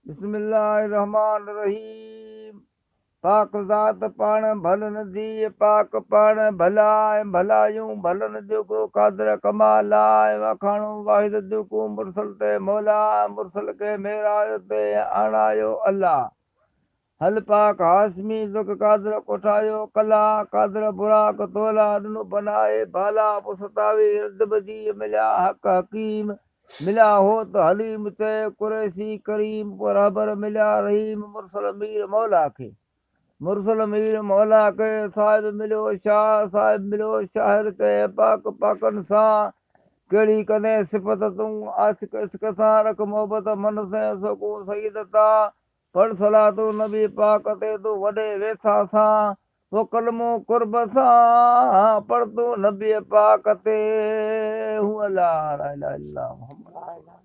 बिस्मिल्लाहिर्रहमानिर्रहीम। पाक ज़ात पाण भलन दी, पाक पाण भला भला यूं भलन जेको कादर कमाल आहे। वखाणो वाहिद जेको मुरसल ते मौला, मुरसल के मेराज ते आणायो अल्लाह। हल पाक हाशमी दुख कादर कोठायो कला, कादर बुराक तोला ॾिनो बनाए भाला। पुसतावी रदबजी मिलिया हक़ हकीम, मिलिया हो त हलीम ते कुरैशी करीम। बराबर मिलिया रहीम मुरसल मीर मौला खे, मुरसल मीर मौला के। साहिब मिलियो शाह, साहिब मिलियो शाहिर के। पाक पाकनि सां कहिड़ी कॾहिं सिफ़त तूं आशिक इश्क सां। रख मोहबत मन से सको सईद ता, पढ़ सलातो नबी पाक ते तूं वॾे वेसा सां। वो कलमो कुर्ब सां पढ़ तूं नबी पाक ते। हू अला ला इलाहा इल्लल्लाह मुहम्मद।